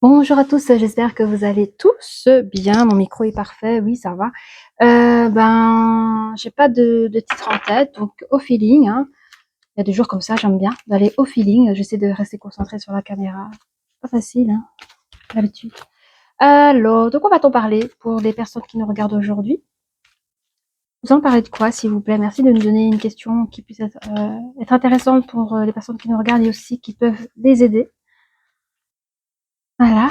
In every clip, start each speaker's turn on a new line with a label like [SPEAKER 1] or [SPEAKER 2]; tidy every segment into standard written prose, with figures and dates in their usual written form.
[SPEAKER 1] Bonjour à tous, j'espère que vous allez tous bien. Mon micro est parfait, oui, ça va. J'ai pas de titre en tête, donc au feeling, hein. Il y a des jours comme ça, j'aime bien d'aller au feeling. J'essaie de rester concentrée sur la caméra. Pas facile, hein, d'habitude. Alors, de quoi va-t-on parler pour les personnes qui nous regardent aujourd'hui? Nous allons parler de quoi, s'il vous plaît? Merci de nous donner une question qui puisse être intéressante pour les personnes qui nous regardent et aussi qui peuvent les aider. Voilà.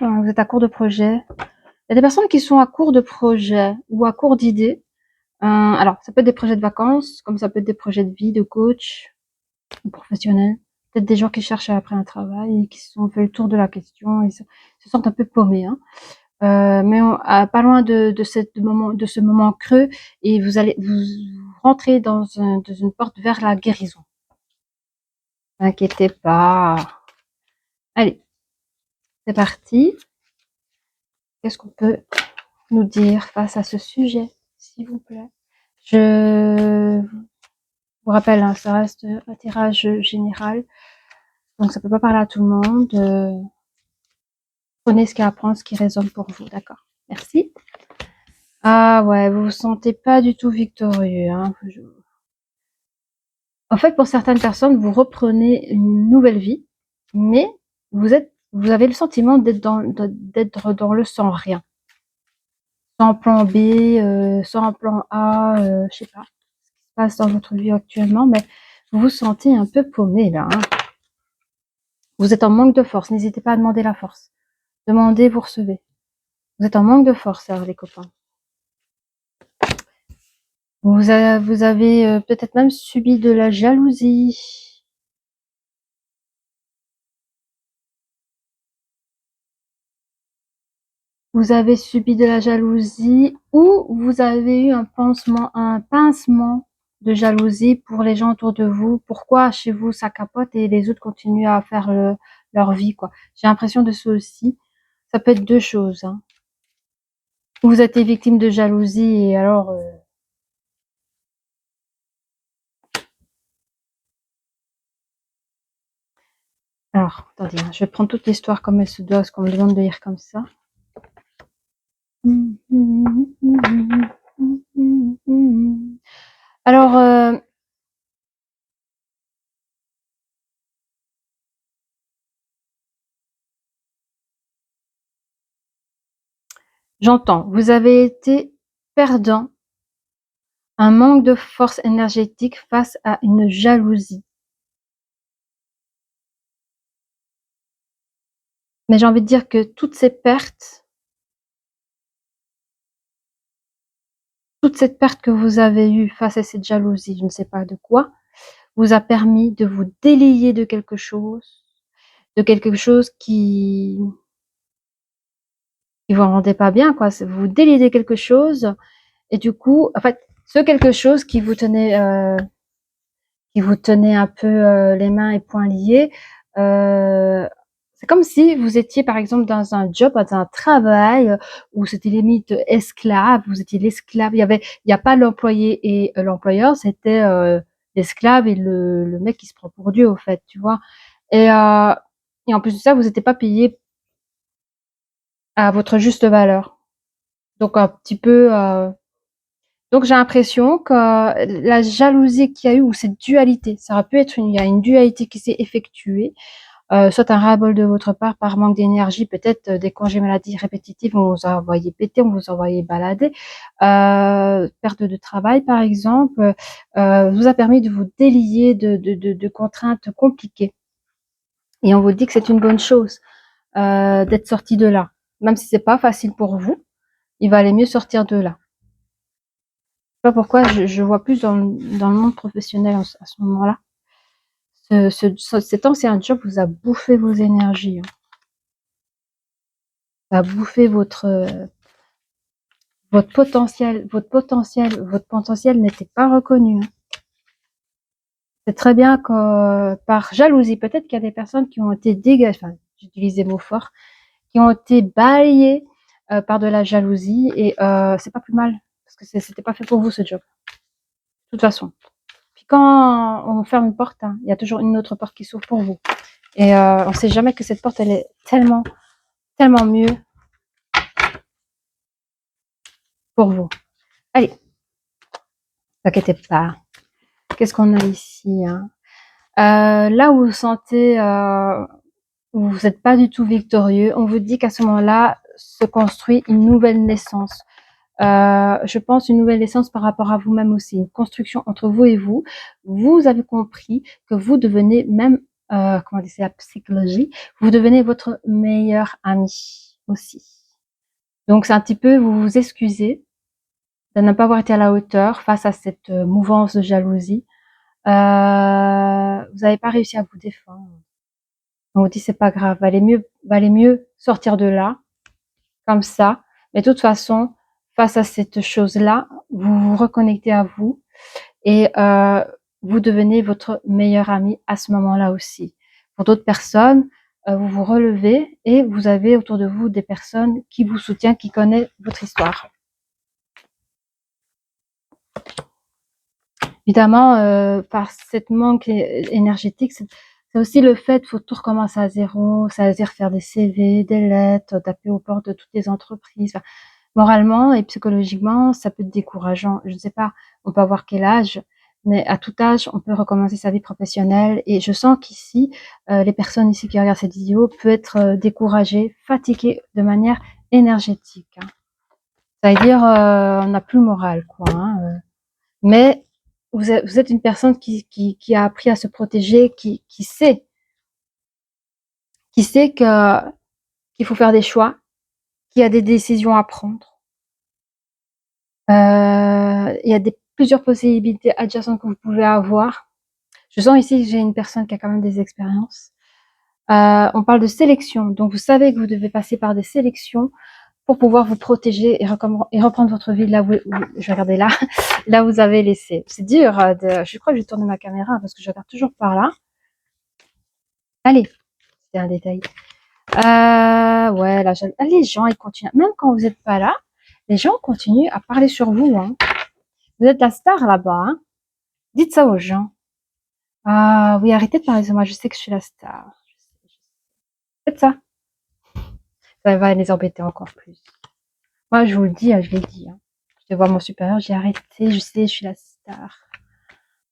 [SPEAKER 1] Vous êtes à court de projet. Il y a des personnes qui sont à court de projets ou à court d'idées. Alors, ça peut être des projets de vacances, comme ça peut être des projets de vie, de coach, ou professionnel. Peut-être des gens qui cherchent après un travail et qui se sont fait le tour de la question et se sentent un peu paumés, hein. Mais pas loin de ce moment creux, et vous allez vous rentrer dans une porte vers la guérison. N'inquiétez pas. Allez, c'est parti. Qu'est-ce qu'on peut nous dire face à ce sujet, s'il vous plaît? Je vous rappelle, hein, ça reste un tirage général, donc ça peut pas parler à tout le monde. Prenez ce qu'il y a à prendre, ce qui résonne pour vous, d'accord? Merci. Ah ouais, vous vous sentez pas du tout victorieux, hein. En fait, pour certaines personnes, vous reprenez une nouvelle vie, mais vous avez le sentiment d'être dans le sans rien. Sans plan B, sans plan A, je sais pas ce qui se passe dans votre vie actuellement, mais vous vous sentez un peu paumé là, hein. Vous êtes en manque de force, n'hésitez pas à demander la force. Demandez, vous recevez. Vous êtes en manque de force, alors, les copains. Vous avez peut-être même subi de la jalousie. Vous avez subi de la jalousie, ou vous avez eu un pincement de jalousie pour les gens autour de vous. Pourquoi chez vous ça capote et les autres continuent à faire leur vie, quoi. J'ai l'impression de ça aussi. Ça peut être deux choses, hein. Vous êtes victime de jalousie et alors attendez, hein, je vais prendre toute l'histoire comme elle se doit, parce qu'on me demande de lire comme ça. Alors, j'entends, vous avez été perdant, un manque de force énergétique face à une jalousie. Mais j'ai envie de dire que toute cette perte que vous avez eue face à cette jalousie, je ne sais pas de quoi, vous a permis de vous délier de quelque chose qui vous rendait pas bien, quoi. Vous vous déliez de quelque chose, et du coup, en fait, ce quelque chose qui vous tenait un peu les mains et poings liés, c'est comme si vous étiez, par exemple, dans un job, dans un travail où c'était limite esclave, vous étiez l'esclave. Il y a pas l'employé et l'employeur, c'était l'esclave et le mec qui se prend pour Dieu, au fait, tu vois. Et, euh, et en plus de ça, vous n'étiez pas payé à votre juste valeur. Donc un petit peu. Donc j'ai l'impression que la jalousie qu'il y a eu, ou cette dualité, ça aurait pu être il y a une dualité qui s'est effectuée, soit un ras-le-bol de votre part par manque d'énergie, peut-être des congés maladie répétitifs, on vous a envoyé péter, on vous a envoyé balader, perte de travail par exemple, vous a permis de vous délier de contraintes compliquées. Et on vous dit que c'est une bonne chose d'être sorti de là, même si c'est pas facile pour vous, il valait mieux sortir de là. Je sais pas pourquoi je vois plus dans le monde professionnel à ce moment-là. Cet ancien job vous a bouffé vos énergies, hein. Ça a bouffé votre potentiel. Votre potentiel n'était pas reconnu, hein. C'est très bien que par jalousie, peut-être qu'il y a des personnes qui ont été dégagées, enfin, j'utilise des mots forts, qui ont été balayées par de la jalousie, et c'est pas plus mal, parce que c'était pas fait pour vous, ce job. De toute façon. quand on ferme une porte, hein, il y a toujours une autre porte qui s'ouvre pour vous. Et on ne sait jamais que cette porte, elle est tellement, tellement mieux pour vous. Allez, ne vous inquiétez pas. Qu'est-ce qu'on a ici, hein? Là où vous sentez, où vous n'êtes pas du tout victorieux, on vous dit qu'à ce moment-là se construit une nouvelle naissance. Je pense une nouvelle naissance par rapport à vous-même aussi, une construction entre vous et vous. Vous avez compris que vous devenez même, comment dire, c'est la psychologie, vous devenez votre meilleur ami aussi. Donc c'est un petit peu, vous vous excusez de ne pas avoir été à la hauteur face à cette mouvance de jalousie. Vous n'avez pas réussi à vous défendre. On vous dit c'est pas grave, valait mieux sortir de là, comme ça. Mais de toute façon, face à cette chose-là, vous vous reconnectez à vous et vous devenez votre meilleur ami à ce moment-là aussi. Pour d'autres personnes, vous vous relevez et vous avez autour de vous des personnes qui vous soutiennent, qui connaissent votre histoire. Évidemment, par cette manque énergétique, c'est aussi le fait qu'il faut tout recommencer à zéro, ça veut dire faire des CV, des lettres, taper aux portes de toutes les entreprises. Enfin, moralement et psychologiquement, ça peut être décourageant. Je ne sais pas, on peut avoir quel âge, mais à tout âge, on peut recommencer sa vie professionnelle. Et je sens qu'ici, les personnes ici qui regardent cette vidéo peuvent être découragées, fatiguées de manière énergétique. Hein. Ça veut dire, on n'a plus le moral, quoi. Hein, mais vous êtes une personne qui a appris à se protéger, qui sait que qu'il faut faire des choix, qu'il y a des décisions à prendre. Il y a plusieurs possibilités adjacentes que vous pouvez avoir. Je sens ici que j'ai une personne qui a quand même des expériences. On parle de sélection, donc vous savez que vous devez passer par des sélections pour pouvoir vous protéger et reprendre votre vie là où je vais regarder là, là où vous avez laissé. C'est dur. Je crois que je vais tourner ma caméra parce que je regarde toujours par là. Allez, c'était un détail. Ouais, là, les gens, ils continuent. Même quand vous n'êtes pas là, les gens continuent à parler sur vous. Hein. Vous êtes la star là-bas. Hein. Dites ça aux gens. Ah oui, arrêtez de parler sur moi. Je sais que je suis la star. Faites ça. Ça va les embêter encore plus. Moi, je vous le dis, je l'ai dit. Hein. Je vois mon supérieur, j'ai arrêté. Je sais, je suis la star.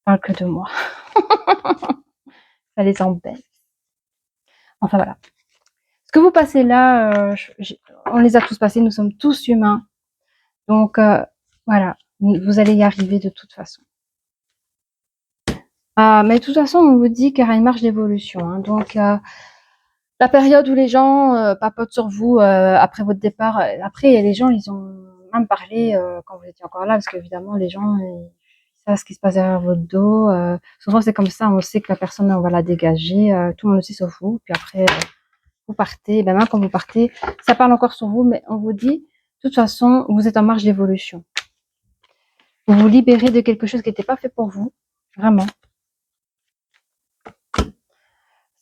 [SPEAKER 1] Parle que de moi. Ça les embête. Enfin voilà. Ce que vous passez là, on les a tous passés. Nous sommes tous humains. Donc voilà, vous allez y arriver de toute façon. Mais de toute façon, on vous dit qu'il y aura une marge d'évolution. Hein. Donc la période où les gens papotent sur vous après votre départ, après les gens, ils ont même parlé quand vous étiez encore là, parce qu'évidemment, les gens, ils savent ce qui se passe derrière votre dos. Souvent, c'est comme ça, on sait que la personne, on va la dégager, tout le monde aussi sauf vous. Puis après, vous partez, ben même quand vous partez, ça parle encore sur vous, mais on vous dit, de toute façon, vous êtes en marge d'évolution. Vous vous libérez de quelque chose qui n'était pas fait pour vous, vraiment.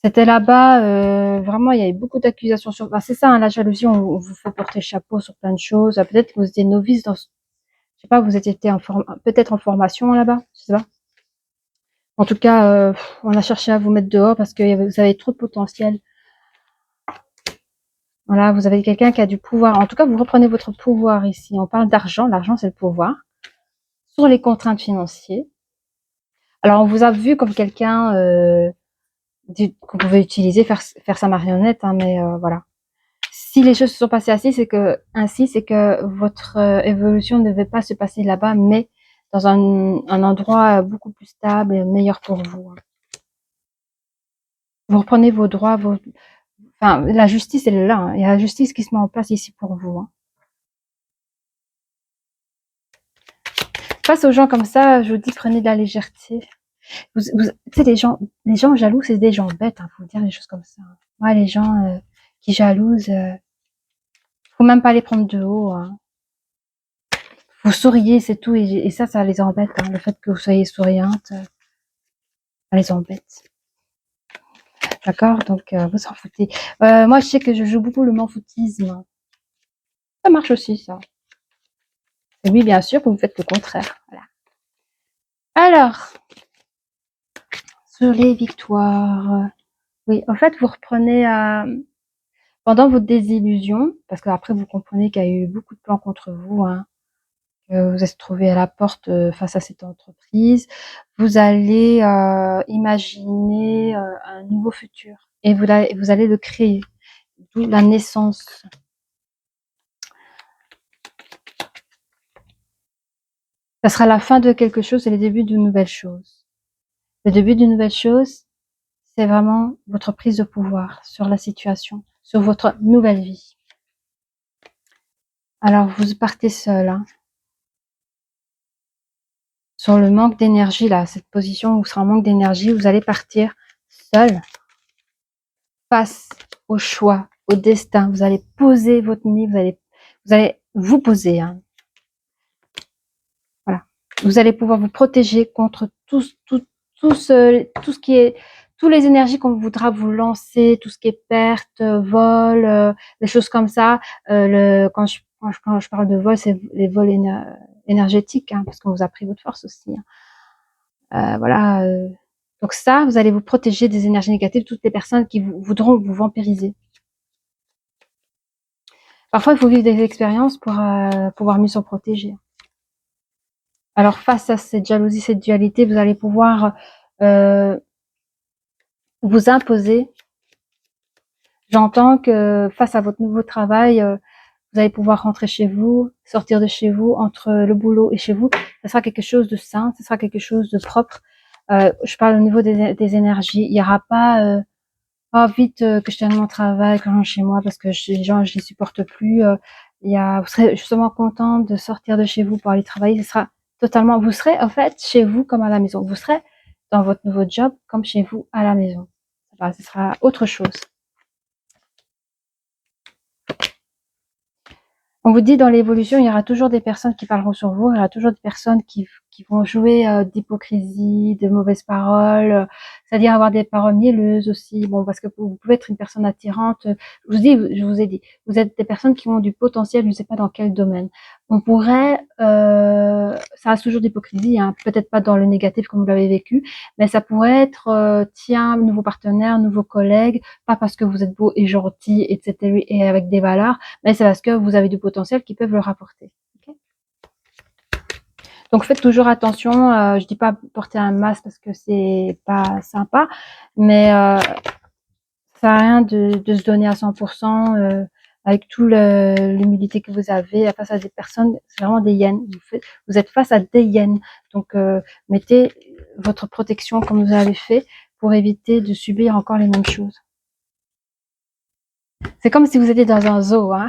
[SPEAKER 1] C'était là-bas, vraiment, il y avait beaucoup d'accusations sur. Bah, c'est ça, hein, la jalousie, on vous fait porter chapeau sur plein de choses. Peut-être que vous étiez novice dans, je sais pas, vous étiez peut-être en formation là-bas, je sais pas. En tout cas, on a cherché à vous mettre dehors parce que vous avez trop de potentiel. Voilà, vous avez quelqu'un qui a du pouvoir. En tout cas, vous reprenez votre pouvoir ici. On parle d'argent. L'argent, c'est le pouvoir. Sur les contraintes financières. Alors, on vous a vu comme quelqu'un qu'on pouvait utiliser, faire sa marionnette, hein, mais voilà. Si les choses se sont passées ainsi, c'est que votre évolution ne devait pas se passer là-bas, mais dans un endroit beaucoup plus stable et meilleur pour vous. Hein. Vous reprenez vos droits, enfin, la justice, elle est là. Hein. Il y a la justice qui se met en place ici pour vous. Hein. Face aux gens comme ça, je vous dis, prenez de la légèreté. Tu sais, les gens jaloux, c'est des gens bêtes, hein, faut dire des choses comme ça. Moi, les gens qui jalousent, faut même pas les prendre de haut. Hein. Vous souriez, c'est tout, et ça les embête. Hein, le fait que vous soyez souriante, ça les embête. D'accord? Donc, vous en foutez. Moi, je sais que je joue beaucoup le m'en-foutisme. Ça marche aussi, ça. Et oui, bien sûr, que vous faites le contraire. Voilà. Alors, Sur les victoires. Oui, en fait, vous reprenez pendant votre désillusion, parce qu'après vous comprenez qu'il y a eu beaucoup de plans contre vous, hein, que vous êtes trouvé à la porte face à cette entreprise. Vous allez imaginer un nouveau futur et vous allez le créer, d'où la naissance. Ça sera la fin de quelque chose et le début d'une nouvelle chose. Le début d'une nouvelle chose, c'est vraiment votre prise de pouvoir sur la situation, sur votre nouvelle vie. Alors, vous partez seul, hein, sur le manque d'énergie, là, cette position où vous serez en manque d'énergie, vous allez partir seul face au choix, au destin. Vous allez poser votre nid, vous allez vous poser, hein. Voilà. Vous allez pouvoir vous protéger contre tout ce qui est, toutes les énergies qu'on voudra vous lancer, tout ce qui est perte, vol, des choses comme ça. Quand je parle de vol, c'est les vols énergétiques, hein, parce qu'on vous a pris votre force aussi, hein. Voilà. Donc ça, vous allez vous protéger des énergies négatives, toutes les personnes qui voudront vous vampiriser. Parfois, il faut vivre des expériences pour pouvoir mieux s'en protéger. Alors, face à cette jalousie, cette dualité, vous allez pouvoir vous imposer. J'entends que face à votre nouveau travail, vous allez pouvoir rentrer chez vous, sortir de chez vous, entre le boulot et chez vous. Ce sera quelque chose de sain, ce sera quelque chose de propre. Je parle au niveau des énergies. Il n'y aura pas oh vite que je termine mon travail, que je rentre chez moi parce que les gens je les supporte plus. Vous serez justement content de sortir de chez vous pour aller travailler. Ce sera totalement, vous serez en fait chez vous comme à la maison. Vous serez dans votre nouveau job comme chez vous à la maison. Enfin, ce sera autre chose. On vous dit dans l'évolution, il y aura toujours des personnes qui parleront sur vous, il y aura toujours des personnes qui vont jouer d'hypocrisie, de mauvaises paroles, c'est-à-dire avoir des paroles mielleuses aussi. Bon, parce que vous pouvez être une personne attirante. Je vous ai dit, vous êtes des personnes qui ont du potentiel, je ne sais pas dans quel domaine. On pourrait, ça reste toujours d'hypocrisie, hein, peut-être pas dans le négatif comme vous l'avez vécu, mais ça pourrait être, tiens, nouveau partenaire, nouveau collègue, pas parce que vous êtes beau et gentil, etc., et avec des valeurs, mais c'est parce que vous avez du potentiel qui peuvent le rapporter. Okay, donc faites toujours attention. Je dis pas porter un masque parce que c'est pas sympa, mais ça sert à rien de se donner à 100% avec toute l'humilité que vous avez face à des personnes. C'est vraiment des hyènes. Vous êtes face à des hyènes. Donc mettez votre protection comme vous avez fait pour éviter de subir encore les mêmes choses. C'est comme si vous étiez dans un zoo, hein.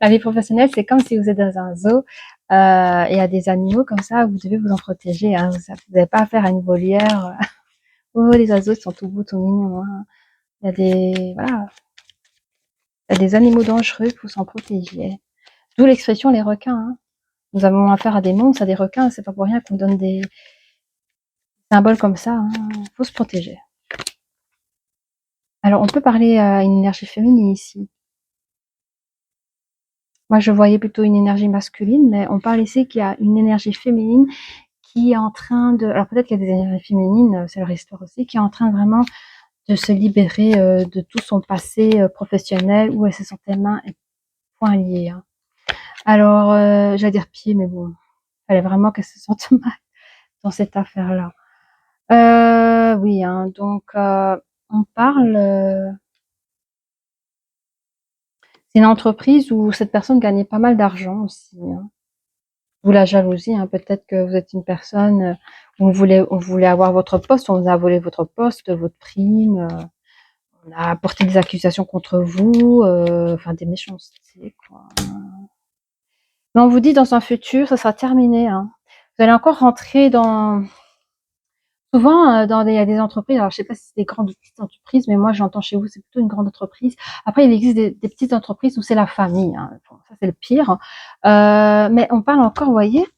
[SPEAKER 1] La vie professionnelle, c'est comme si vous êtes dans un zoo. Il y a des animaux comme ça, vous devez vous en protéger, hein. Vous n'avez pas affaire à une volière. Oh, les oiseaux sont tout beaux, tout mignons, hein. Il y a voilà. Il y a des animaux dangereux, il faut s'en protéger. D'où l'expression les requins, hein. Nous avons affaire à des monstres, à des requins. C'est pas pour rien qu'on donne des symboles comme ça, hein. Faut se protéger. Alors, on peut parler à une énergie féminine ici. Moi, je voyais plutôt une énergie masculine, mais on parle ici qu'il y a une énergie féminine qui est en train de... Alors peut-être qu'il y a des énergies féminines, c'est leur histoire aussi, qui est en train vraiment de se libérer de tout son passé professionnel où elle se sentait mains et poings liés, hein. Alors, j'allais dire pieds, mais bon, il fallait vraiment qu'elle se sente mal dans cette affaire-là. Oui, hein, donc on parle... c'est une entreprise où cette personne gagnait pas mal d'argent aussi, hein. Vous la jalousie, hein, peut-être que vous êtes une personne où on voulait avoir votre poste, on vous a volé votre poste, votre prime, on a porté des accusations contre vous, enfin des méchancetés, quoi. Mais on vous dit dans un futur, ça sera terminé, hein. Vous allez encore rentrer dans... Souvent, il y a des entreprises, alors je sais pas si c'est des grandes ou petites entreprises, mais moi j'entends chez vous, c'est plutôt une grande entreprise. Après, il existe des petites entreprises où c'est la famille, hein. Bon, ça c'est le pire. Mais on parle encore, vous voyez,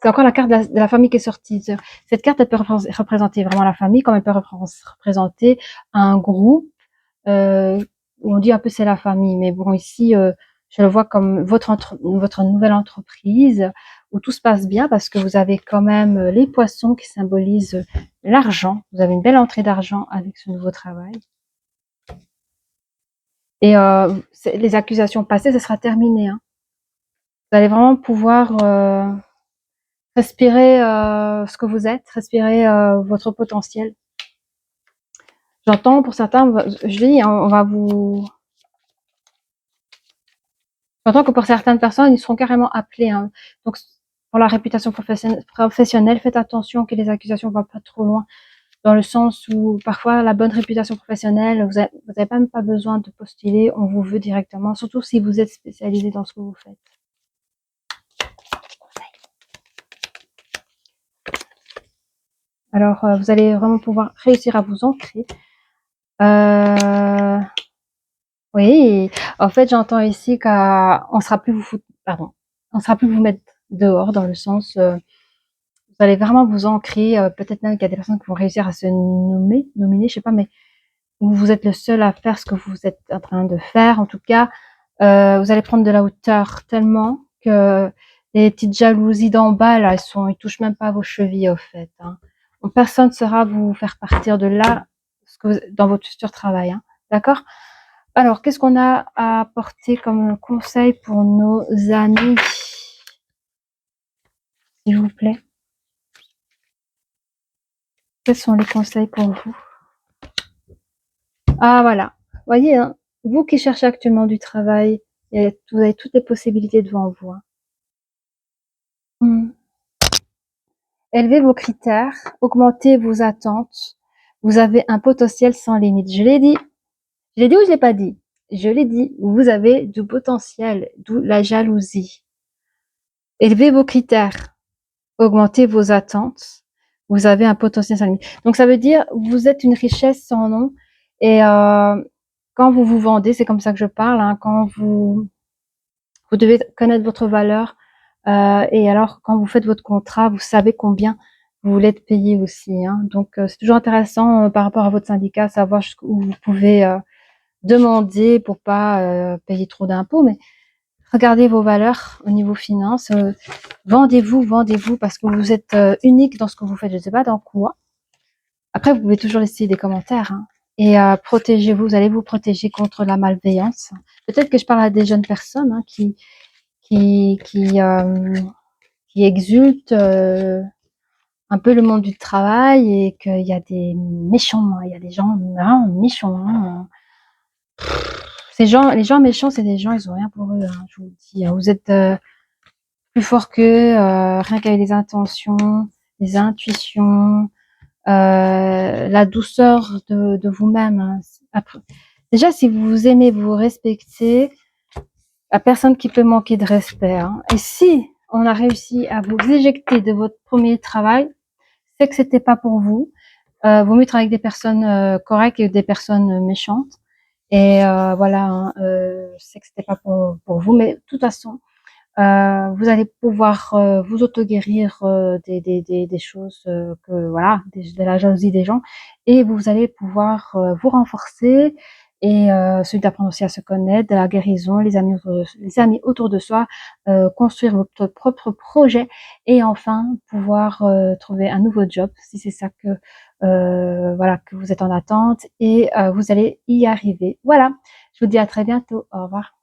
[SPEAKER 1] c'est encore la carte de la famille qui est sortie. Cette carte, elle peut représenter vraiment la famille, comme elle peut représenter un groupe où on dit un peu c'est la famille. Mais bon, ici, je le vois comme votre nouvelle entreprise où tout se passe bien parce que vous avez quand même les poissons qui symbolisent l'argent. Vous avez une belle entrée d'argent avec ce nouveau travail. Et les accusations passées, ce sera terminé, hein. Vous allez vraiment pouvoir respirer ce que vous êtes, respirer votre potentiel. J'entends pour certains, je dis, on va vous... J'entends que pour certaines personnes, ils seront carrément appelés, hein. Donc, pour la réputation professionnelle, faites attention que les accusations ne vont pas trop loin, dans le sens où parfois la bonne réputation professionnelle, vous n'avez même pas besoin de postuler, on vous veut directement, surtout si vous êtes spécialisé dans ce que vous faites. Alors, vous allez vraiment pouvoir réussir à vous ancrer. Oui, en fait, j'entends ici qu'on sera plus on sera plus vous mettre dehors, dans le sens, vous allez vraiment vous ancrer. Peut-être même qu'il y a des personnes qui vont réussir à se nominer, je sais pas, mais vous êtes le seul à faire ce que vous êtes en train de faire. En tout cas, vous allez prendre de la hauteur tellement que les petites jalousies d'en bas, là, ils touchent même pas à vos chevilles, au fait, hein. Personne ne saura vous faire partir de là dans votre futur travail, hein. D'accord? Alors, qu'est-ce qu'on a à apporter comme conseil pour nos amis, s'il vous plaît? Quels sont les conseils pour vous? Ah, voilà. Voyez, hein, vous qui cherchez actuellement du travail, vous avez toutes les possibilités devant vous, hein. Élevez vos critères, augmentez vos attentes. Vous avez un potentiel sans limite. Je l'ai dit. Je l'ai dit ou je l'ai pas dit? Je l'ai dit. Vous avez du potentiel, d'où la jalousie. Élevez vos critères, augmentez vos attentes. Vous avez un potentiel sans limite. Donc ça veut dire vous êtes une richesse sans nom. Et quand vous vous vendez, c'est comme ça que je parle, hein, quand vous devez connaître votre valeur. Et alors, quand vous faites votre contrat, vous savez combien vous voulez être payé aussi, hein. Donc, c'est toujours intéressant par rapport à votre syndicat, savoir jusqu'où vous pouvez demander pour pas payer trop d'impôts. Mais regardez vos valeurs au niveau finance. Vendez-vous, vendez-vous, parce que vous êtes unique dans ce que vous faites. Je ne sais pas dans quoi. Après, vous pouvez toujours laisser des commentaires, hein. Et protégez-vous. Vous allez vous protéger contre la malveillance. Peut-être que je parle à des jeunes personnes, hein, qui exulte un peu le monde du travail, et qu'il y a des méchants, hein, il y a des gens méchants, hein. Les gens méchants, c'est des gens, ils ont rien pour eux, hein, je vous le dis, hein. Vous êtes plus fort qu'eux, rien qu'avec les intentions, les intuitions, la douceur de vous-même, hein. Déjà, si vous vous aimez, vous vous respectez, à personne qui peut manquer de respect, hein. Et si on a réussi à vous éjecter de votre premier travail, c'est que c'était pas pour vous. Vaut mieux travailler avec des personnes correctes que des personnes méchantes. Et voilà, hein, je sais que c'était pas pour vous, mais de toute façon, vous allez pouvoir vous auto-guérir des choses que voilà, de la jalousie des gens, et vous allez pouvoir vous renforcer, et celui d'apprendre aussi à se connaître, de la guérison, les amis autour de soi, construire votre propre projet, et enfin pouvoir trouver un nouveau job si c'est ça que voilà, que vous êtes en attente, et vous allez y arriver. Voilà, je vous dis à très bientôt. Au revoir.